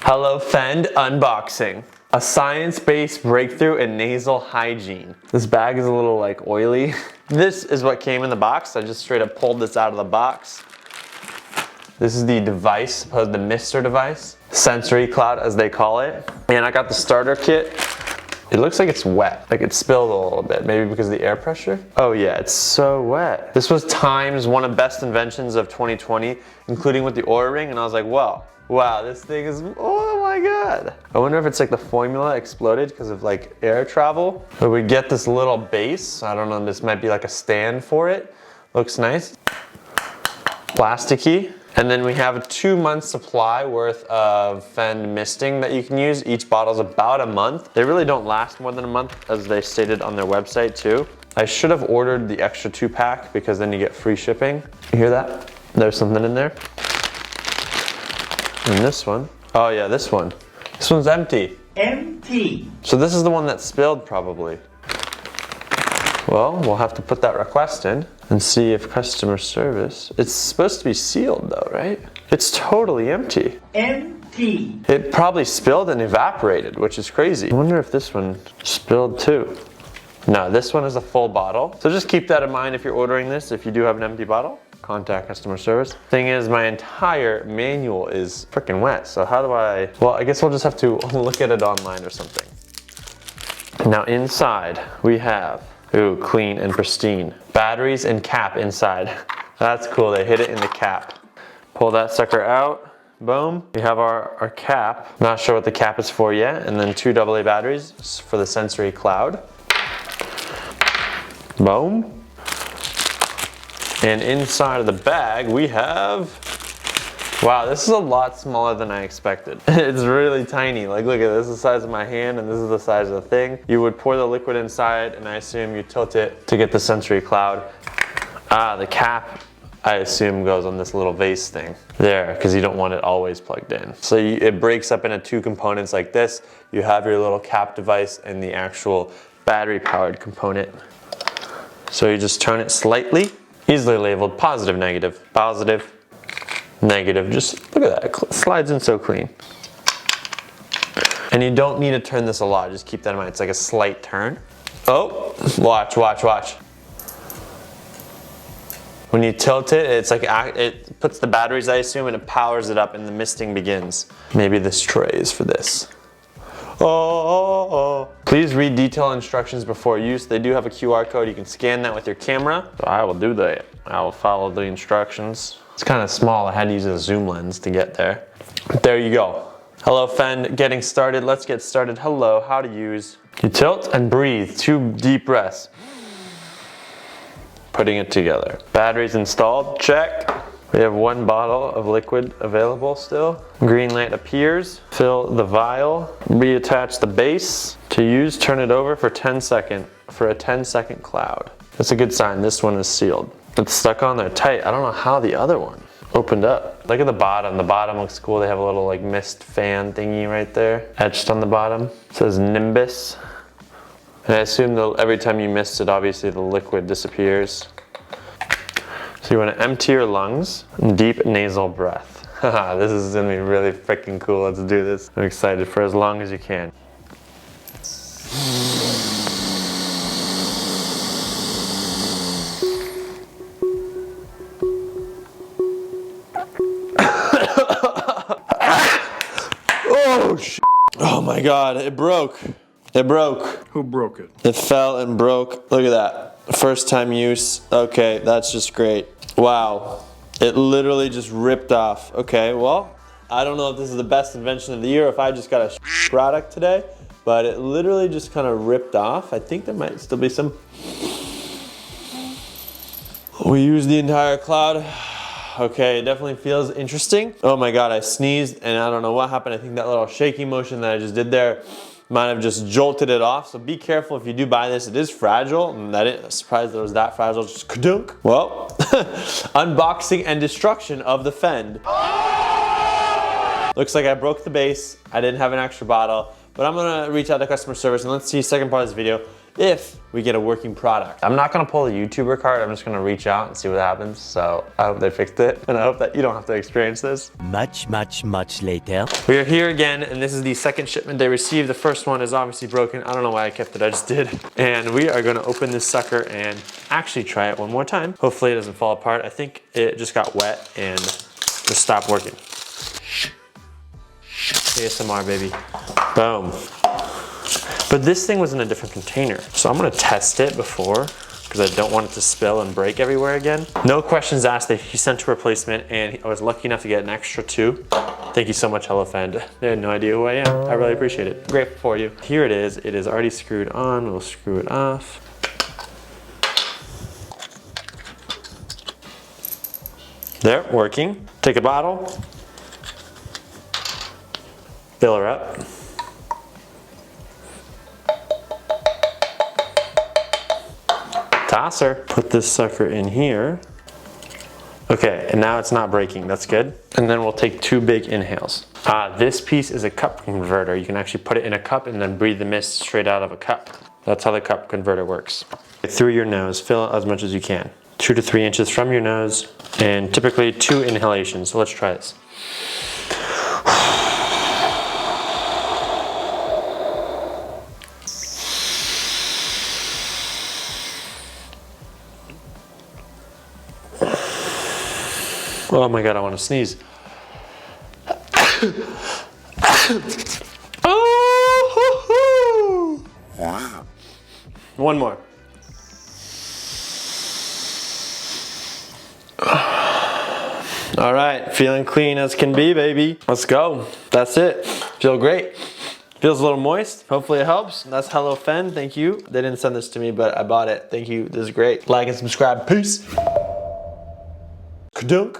Hello Fend unboxing. A science-based breakthrough in nasal hygiene. This bag is a little like oily. This is what came in the box. I just straight up pulled this out of the box. This is the device, the mister device. Sensory cloud as they call it. And I got the starter kit. It looks like it's wet, like it spilled a little bit, maybe because of the air pressure. Oh yeah, it's so wet. This was Time's one of best inventions of 2020, including with the Oura Ring, and I was like, wow, this thing is, oh my God. I wonder if it's like the formula exploded because of like air travel. But we get this little base. I don't know, this might be like a stand for it. Looks nice. Plasticky. And then we have a 2-month supply worth of Fend misting that you can use. Each bottle's about a month. They really don't last more than a month, as they stated on their website too. I should have ordered the extra 2-pack because then you get free shipping. You hear that? There's something in there. And this one. Oh yeah, this one. This one's empty. Empty. So this is the one that spilled probably. Well, we'll have to put that request in and see if customer service, it's supposed to be sealed though, right? It's totally empty. Empty. It probably spilled and evaporated, which is crazy. I wonder if this one spilled too. No, this one is a full bottle. So just keep that in mind if you're ordering this. If you do have an empty bottle, contact customer service. Thing is, my entire manual is freaking wet. So how do well, I guess we'll just have to look at it online or something. Now inside we have, ooh, clean and pristine. Batteries and cap inside. That's cool, they hid it in the cap. Pull that sucker out, boom. We have our cap. Not sure what the cap is for yet. And then 2 AA batteries for the sensory cloud. Boom. And inside of the bag we have, wow, this is a lot smaller than I expected. It's really tiny. Like look at this, is the size of my hand and this is the size of the thing. You would pour the liquid inside and I assume you tilt it to get the sensory cloud. The cap, I assume, goes on this little vase thing there because you don't want it always plugged in. So it breaks up into 2 components like this. You have your little cap device and the actual battery powered component. So you just turn it slightly, easily labeled positive, negative, positive, negative. Just look at that, it slides in so clean. And you don't need to turn this a lot, just keep that in mind. It's like a slight turn. Oh, watch. When you tilt it, it's like, it puts the batteries, I assume, and it powers it up and the misting begins. Maybe this tray is for this. Oh. Please read detailed instructions before use. They do have a QR code. You can scan that with your camera. So I will do that. I will follow the instructions. It's kind of small. I had to use a zoom lens to get there. But there you go. Hello Fend, getting started. Let's get started. Hello, how to use. You tilt and breathe. 2 deep breaths. Putting it together. Batteries installed, check. We have 1 bottle of liquid available still. Green light appears. Fill the vial. Reattach the base. To use, turn it over for 10 seconds for a 10-second cloud. That's a good sign. This one is sealed. It's stuck on there tight. I don't know how the other one opened up. Look at the bottom. The bottom looks cool. They have a little like mist fan thingy right there, etched on the bottom. It says Nimbus. And I assume every time you mist it, obviously the liquid disappears. So you want to empty your lungs, deep nasal breath. Haha, this is gonna be really freaking cool. Let's do this. I'm excited for as long as you can. Oh shit. Oh my God, it broke. It broke. Who broke it? It fell and broke. Look at that. First time use. Okay, that's just great. Wow. It literally just ripped off. Okay, well, I don't know if this is the best invention of the year, if I just got a product today, but it literally just kind of ripped off. I think there might still be some. We used the entire cloud. Okay, it definitely feels interesting. Oh my God, I sneezed and I don't know what happened. I think that little shaky motion that I just did there might have just jolted it off. So be careful if you do buy this. It is fragile. I'm surprised that it was that fragile. Just kadunk. Well, unboxing and destruction of the Fend. Looks like I broke the base. I didn't have an extra bottle, but I'm gonna reach out to customer service and let's see second part of this video if we get a working product. I'm not gonna pull the YouTuber card, I'm just gonna reach out and see what happens. So I hope they fixed it, and I hope that you don't have to experience this. Much later. We are here again, and this is the second shipment they received. The first one is obviously broken. I don't know why I kept it, I just did. And we are gonna open this sucker and actually try it one more time. Hopefully it doesn't fall apart. I think it just got wet and just stopped working. ASMR, baby. Boom. But this thing was in a different container. So I'm gonna test it before, because I don't want it to spill and break everywhere again. No questions asked. He sent a replacement, and I was lucky enough to get an extra 2. Thank you so much, Hello Fend. They had no idea who I am. I really appreciate it. Grateful for you. Here it is. It is already screwed on. We'll screw it off. There, working. Take a bottle. Fill her up. Toss her. Put this sucker in here. Okay, and now it's not breaking, that's good. And then we'll take 2 big inhales. This piece is a cup converter. You can actually put it in a cup and then breathe the mist straight out of a cup. That's how the cup converter works. Through your nose, fill it as much as you can. 2 to 3 inches from your nose, and typically 2 inhalations. So let's try this. Oh my God, I want to sneeze. Oh, wow. One more. All right, feeling clean as can be, baby. Let's go. That's it. Feel great. Feels a little moist. Hopefully it helps. That's Hello Fend. Thank you. They didn't send this to me, but I bought it. Thank you. This is great. Like and subscribe. Peace. Kadunk.